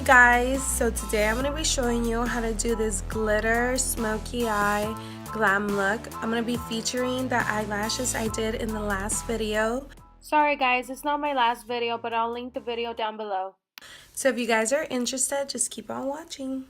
guys, so today I'm going to be showing you how to do this glitter smoky eye glam look. I'm going to be featuring the eyelashes I did in the last video. Sorry guys, it's not my last video, but I'll link the video down below. So if you guys are interested, just keep on watching.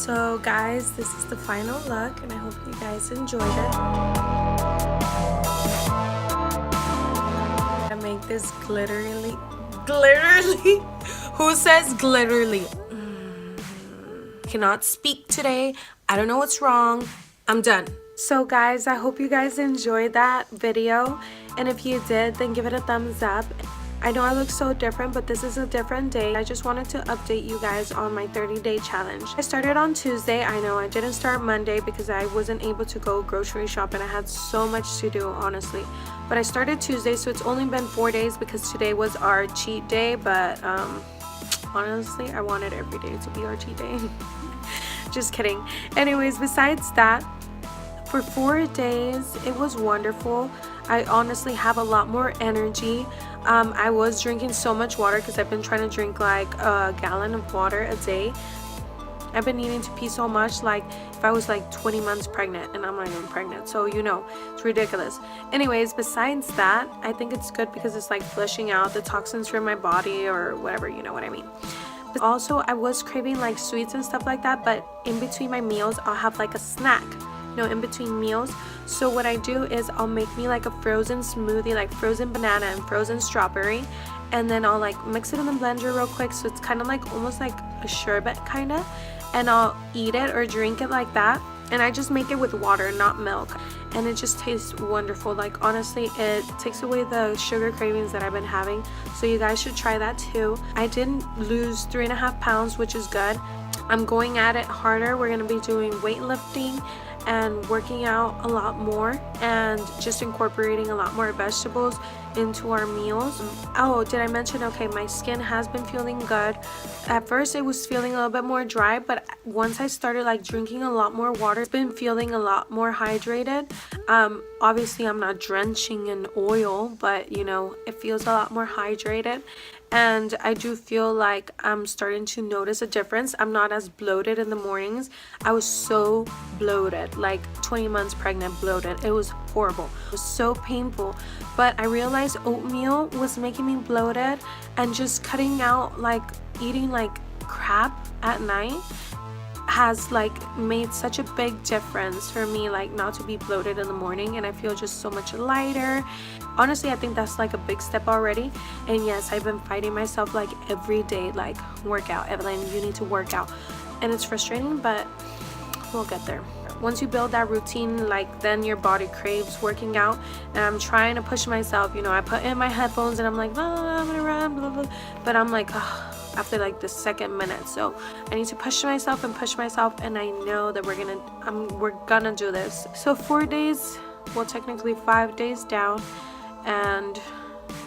So guys, this is the final look and I hope you guys enjoyed it. I make this glitterly. Who says glitterly? Cannot speak today. I don't know what's wrong. I'm done. So guys, I hope you guys enjoyed that video, and if you did, then give it a thumbs up. I know I look so different, but this is a different day. I just wanted to update you guys on my 30-day challenge. I started on Tuesday. I know I didn't start Monday because I wasn't able to go grocery shopping. I had so much to do, honestly. But I started Tuesday, so it's only been 4 days because today was our cheat day. But honestly, I wanted every day to be our cheat day. Just kidding. Anyways, besides that, for 4 days, it was wonderful. I honestly have a lot more energy. I was drinking so much water because I've been trying to drink like a gallon of water a day. I've been needing to pee so much, like if I was like 20 months pregnant, and I'm not even pregnant, so you know, it's ridiculous. Anyways, besides that, I think it's good because it's like flushing out the toxins from my body or whatever, you know what I mean. But also, I was craving like sweets and stuff like that, but in between my meals, I'll have like a snack, you know, in between meals. So what I do is I'll make me like a frozen smoothie, like frozen banana and frozen strawberry, and then I'll like mix it in the blender real quick, so it's kind of like almost like a sherbet kind of, and I'll eat it or drink it like that. And I just make it with water, not milk, and it just tastes wonderful. Like honestly, it takes away the sugar cravings that I've been having, so you guys should try that too. I didn't lose 3.5 pounds, which is good. I'm going at it harder. We're going to be doing weightlifting and working out a lot more, and just incorporating a lot more vegetables into our meals. Oh, did I mention, okay, my skin has been feeling good. At first it was feeling a little bit more dry, but once I started like drinking a lot more water, it's been feeling a lot more hydrated. Obviously I'm not drenching in oil, but you know, it feels a lot more hydrated. And I do feel like I'm starting to notice a difference. I'm not as bloated in the mornings. I was so bloated, like 20 months pregnant bloated. It was horrible. It was so painful. But I realized oatmeal was making me bloated, and just cutting out like eating like crap at night has like made such a big difference for me, like not to be bloated in the morning, and I feel just so much lighter. Honestly, I think that's like a big step already. And yes, I've been fighting myself like every day, like work out, Evelyn, you need to work out, and it's frustrating, but we'll get there. Once you build that routine, like then your body craves working out, and I'm trying to push myself, you know, I put in my headphones and I'm like, oh, I'm gonna run, blah, blah, blah. But I'm like, oh, after like the second minute, so I need to push myself, and I know that we're gonna do this. So 4 days, well technically 5 days down, and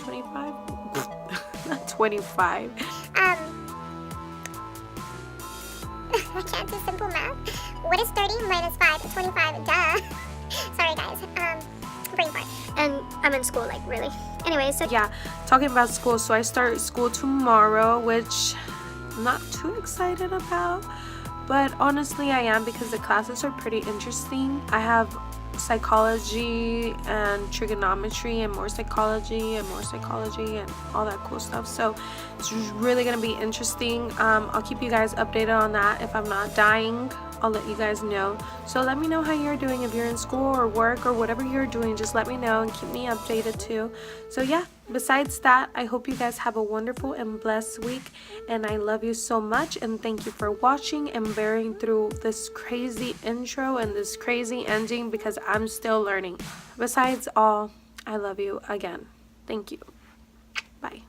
25 not 25. I can't do simple math. What is 30 minus 5? 25, duh. Sorry guys, brain fart. And I'm in school, like really. Anyway, so yeah, talking about school, so I start school tomorrow, which I'm not too excited about, but honestly I am, because the classes are pretty interesting. I have psychology and trigonometry and more psychology and all that cool stuff, so it's really gonna be interesting. I'll keep you guys updated on that. If I'm not dying, I'll let you guys know. So let me know how you're doing. If you're in school or work or whatever you're doing, just let me know and keep me updated too. So yeah, besides that, I hope you guys have a wonderful and blessed week, and I love you so much, and thank you for watching and bearing through this crazy intro and this crazy ending, because I'm still learning. Besides all, I love you again. Thank you. Bye.